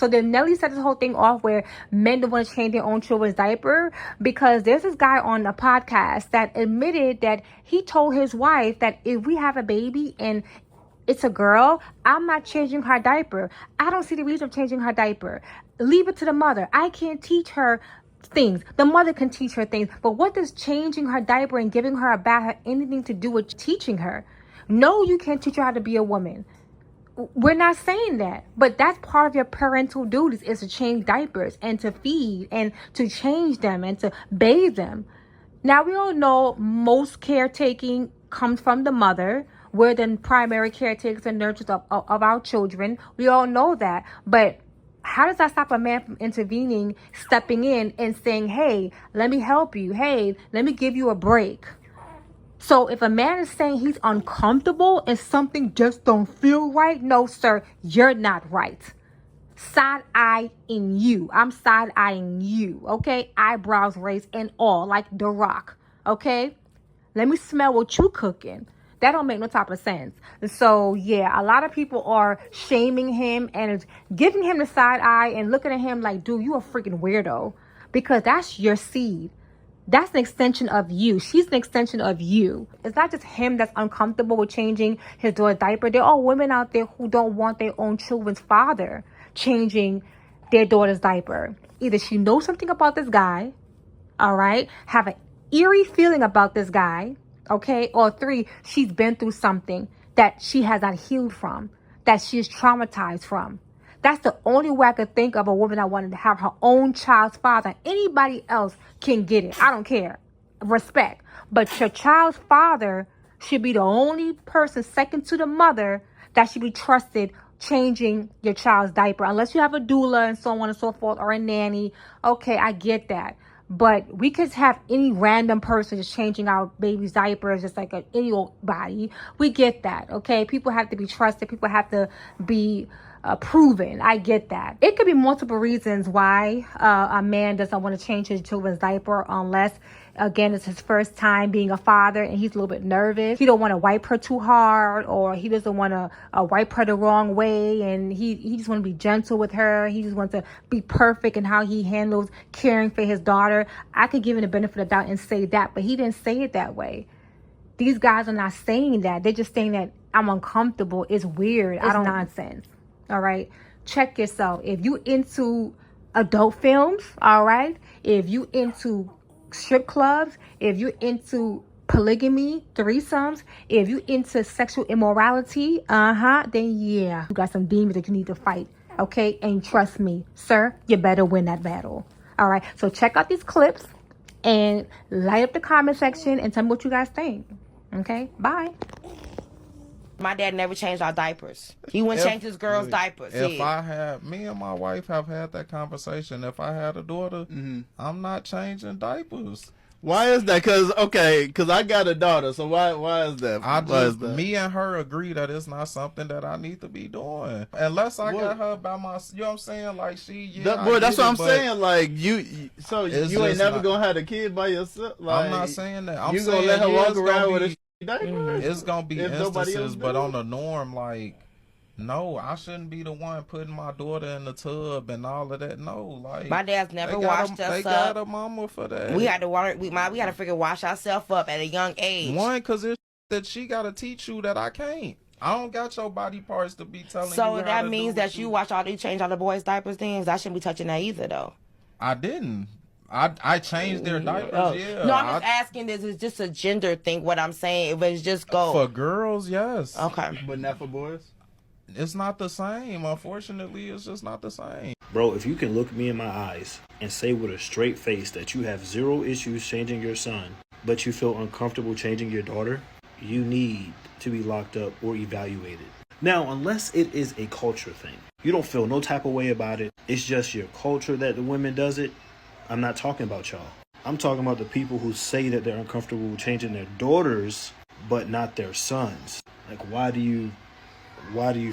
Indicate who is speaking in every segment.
Speaker 1: So then Nelly set this whole thing off where men don't want to change their own children's diaper, because there's this guy on a podcast that admitted that he told his wife that if we have a baby and it's a girl, I'm not changing her diaper. I don't see the reason of changing her diaper. Leave it to the mother. I can't teach her things. The mother can teach her things. But what does changing her diaper and giving her a bath have anything to do with teaching her? No, you can't teach her how to be a woman. We're not saying that. But that's part of your parental duties, is to change diapers and to feed and to change them and to bathe them. Now, we all know most caretaking comes from the mother. We're the primary caretakers and nurturers of our children. We all know that. But how does that stop a man from intervening, stepping in and saying, hey, let me help you. Hey, let me give you a break. So if a man is saying he's uncomfortable and something just don't feel right, no, sir, you're not right. Side-eyeing you. I'm side-eyeing you, okay? Eyebrows raised and all, like The Rock, okay? Let me smell what you cooking. That don't make no type of sense. So, yeah, a lot of people are shaming him and giving him the side eye and looking at him like, dude, you a freaking weirdo. Because that's your seed. That's an extension of you. She's an extension of you. It's not just him that's uncomfortable with changing his daughter's diaper. There are women out there who don't want their own children's father changing their daughter's diaper. Either she knows something about this guy, all right, have an eerie feeling about this guy, okay, or 3, she's been through something that she has not healed from, that she is traumatized from. That's the only way I could think of a woman that wanted to have her own child's father. Anybody else can get it. I don't care. Respect. But your child's father should be the only person second to the mother that should be trusted changing your child's diaper. Unless you have a doula and so on and so forth, or a nanny. Okay, I get that. But we could have any random person just changing our baby's diapers, just like any old body. We get that, okay? People have to be trusted. People have to be proven. I get that. It could be multiple reasons why a man doesn't want to change his children's diaper, unless, again, it's his first time being a father and he's a little bit nervous. He don't want to wipe her too hard, or he doesn't want to wipe her the wrong way, and he just want to be gentle with her. He just wants to be perfect in how he handles caring for his daughter. I could give him the benefit of the doubt and say that, but he didn't say it that way. These guys are not saying that. They're just saying that I'm uncomfortable. It's weird. It's nonsense. All right. Check yourself. If you into adult films, all right. If you into strip clubs, if you're into polygamy, threesomes, if you into sexual immorality, then yeah, you got some demons that you need to fight. Okay. And trust me, sir, you better win that battle. All right. So check out these clips and light up the comment section and tell me what you guys think. Okay. Bye.
Speaker 2: My dad never changed our diapers. He wouldn't change his girls' diapers.
Speaker 3: If I had, me and my wife have had that conversation. If I had a daughter, I'm not changing diapers.
Speaker 4: Why is that? Because I got a daughter, so why is that?
Speaker 3: Me and her agree that it's not something that I need to be doing. Unless I got her by my, you know what I'm saying? Like
Speaker 4: that's what I'm saying. Like you ain't never gonna have a kid by yourself. Like,
Speaker 3: I'm not saying that. I'm
Speaker 4: you
Speaker 3: saying
Speaker 4: gonna let her walk around with a diaper?
Speaker 3: It's gonna be instances, but on the norm, like, no, I shouldn't be the one putting my daughter in the tub and all of that. No, like,
Speaker 2: my dad's never washed us up.
Speaker 3: They got a mama for that.
Speaker 2: We had to we had to freaking wash ourselves up at a young age.
Speaker 3: One, because it's that she gotta teach you that I can't. I don't got your body parts to be telling you.
Speaker 2: So that means that you change all the boys' diapers, then I shouldn't be touching that either, though.
Speaker 3: I didn't. I changed their diapers, yeah.
Speaker 2: No, I'm just asking, this is just a gender thing, what I'm saying. If it's just
Speaker 3: for girls, yes.
Speaker 2: Okay.
Speaker 4: But not for boys?
Speaker 3: It's not the same. Unfortunately, it's just not the same.
Speaker 5: Bro, if you can look me in my eyes and say with a straight face that you have zero issues changing your son, but you feel uncomfortable changing your daughter, you need to be locked up or evaluated. Now, unless it is a culture thing, you don't feel no type of way about it, it's just your culture that the women does it, I'm not talking about y'all. I'm talking about the people who say that they're uncomfortable with changing their daughters, but not their sons. Like, why do you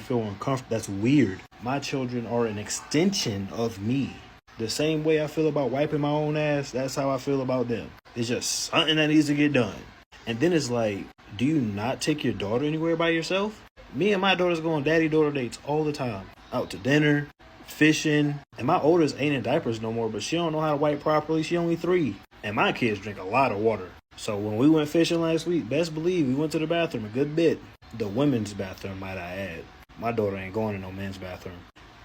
Speaker 5: feel uncomfortable? That's weird. My children are an extension of me. The same way I feel about wiping my own ass, that's how I feel about them. It's just something that needs to get done. And then it's like, do you not take your daughter anywhere by yourself? Me and my daughters go on daddy-daughter dates all the time. Out to dinner, fishing. And my oldest ain't in diapers no more, but she don't know how to wipe properly. She only 3. And my kids drink a lot of water. So when we went fishing last week, best believe we went to the bathroom a good bit. The women's bathroom, might I add. My daughter ain't going to no men's bathroom.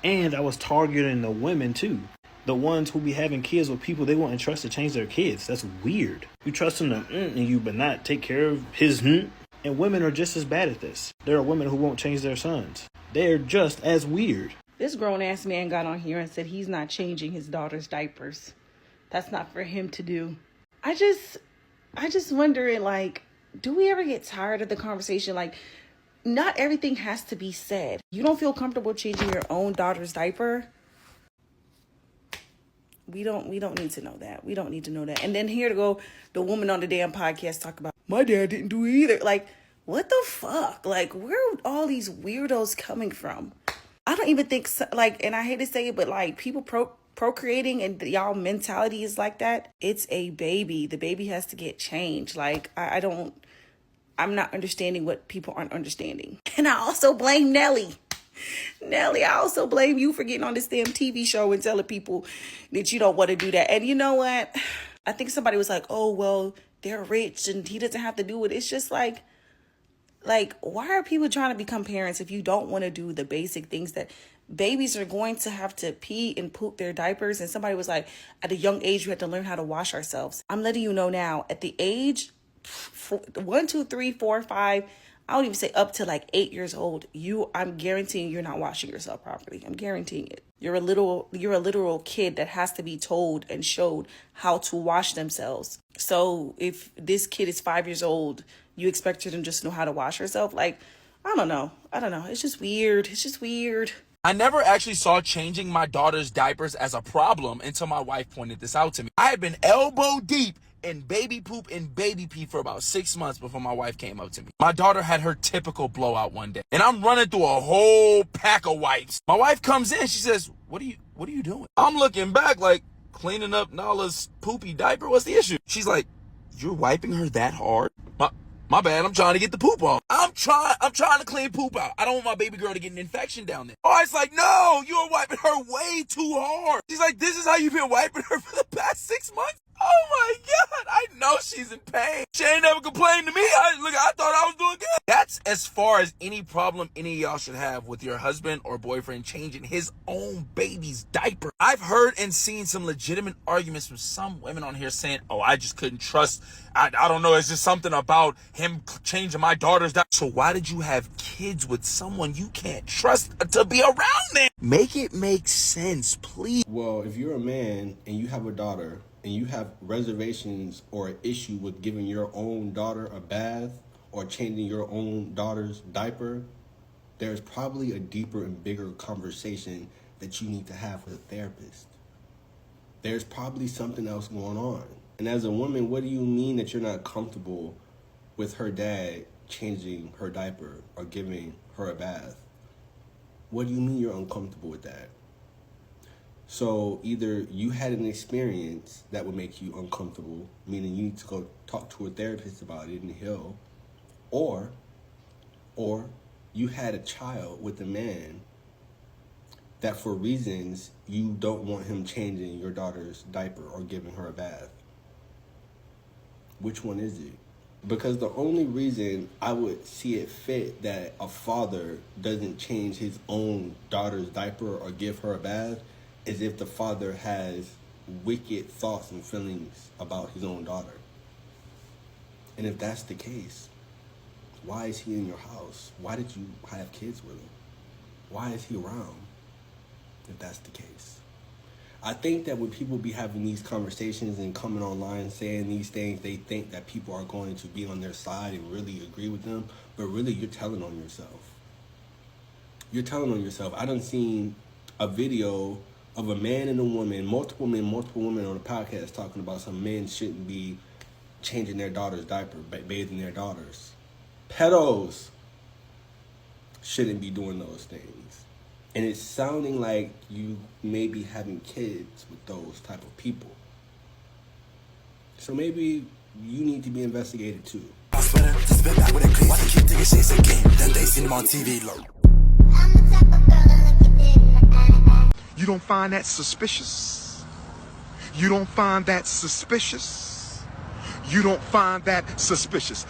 Speaker 5: And I was targeting the women too. The ones who be having kids with people they wouldn't trust to change their kids. That's weird. You trust them to in you, but not take care of his And women are just as bad at this. There are women who won't change their sons. They're just as weird.
Speaker 6: This grown-ass man got on here and said he's not changing his daughter's diapers. That's not for him to do. I just wondering, like, do we ever get tired of the conversation? Like, not everything has to be said. You don't feel comfortable changing your own daughter's diaper? We don't need to know that. We don't need to know that. And then here to go, the woman on the damn podcast talk about, my dad didn't do it either. Like, what the fuck? Like, where are all these weirdos coming from? I don't even think, like, and I hate to say it, but like people procreating and y'all mentality is like that. It's a baby. The baby has to get changed. Like, I'm not understanding what people aren't understanding. And I also blame Nelly. Nelly, I also blame you for getting on this damn TV show and telling people that you don't want to do that. And you know what? I think somebody was like, oh, well, they're rich and he doesn't have to do it. It's just like, why are people trying to become parents if you don't want to do the basic things that babies are going to have to pee and poop their diapers? And somebody was like, at a young age, we have to learn how to wash ourselves. I'm letting you know now, at the age 1, 2, 3, 4, 5, I don't even say up to like 8 years old, I'm guaranteeing you're not washing yourself properly. I'm guaranteeing it. You're a literal kid that has to be told and showed how to wash themselves. So if this kid is 5 years old, you expect her to just know how to wash herself? Like, I don't know. It's just weird.
Speaker 7: I never actually saw changing my daughter's diapers as a problem until my wife pointed this out to me. I had been elbow deep in baby poop and baby pee for about 6 months before my wife came up to me. My daughter had her typical blowout one day, and I'm running through a whole pack of wipes. My wife comes in, she says, what are you doing? I'm looking back like, cleaning up Nala's poopy diaper. What's the issue? She's like, you're wiping her that hard? My bad, I'm trying to get the poop off. I'm trying to clean poop out. I don't want my baby girl to get an infection down there. Oh, it's like, no, you're wiping her way too hard. She's like, this is how you've been wiping her for the past 6 months? Oh my God, I know she's in pain. She ain't never complained to me. I thought I was doing good. That's as far as any problem any of y'all should have with your husband or boyfriend changing his own baby's diaper. I've heard and seen some legitimate arguments from some women on here saying, oh, I just couldn't trust. I don't know. It's just something about him changing my daughter's diaper. So why did you have kids with someone you can't trust to be around them? Make it make sense, please.
Speaker 8: Well, if you're a man and you have a daughter, and you have reservations or an issue with giving your own daughter a bath or changing your own daughter's diaper, there's probably a deeper and bigger conversation that you need to have with a therapist. There's probably something else going on. And as a woman, what do you mean that you're not comfortable with her dad changing her diaper or giving her a bath? What do you mean you're uncomfortable with that? So either you had an experience that would make you uncomfortable, meaning you need to go talk to a therapist about it and heal, or you had a child with a man that for reasons you don't want him changing your daughter's diaper or giving her a bath. Which one is it? Because the only reason I would see it fit that a father doesn't change his own daughter's diaper or give her a bath is if the father has wicked thoughts and feelings about his own daughter. And if that's the case, why is he in your house? Why did you have kids with him? Why is he around if that's the case? I think that when people be having these conversations and coming online saying these things, they think that people are going to be on their side and really agree with them, but really you're telling on yourself. You're telling on yourself. I done seen a video of a man and a woman, multiple men, multiple women on a podcast talking about some men shouldn't be changing their daughter's diaper, bathing their daughters. Pedos shouldn't be doing those things. And it's sounding like you may be having kids with those type of people. So maybe you need to be investigated too. I swear to spit back with a clip. Why they keep taking shit again? Then they seen them on TV, look.
Speaker 9: You don't find that suspicious? You don't find that suspicious? You don't find that suspicious?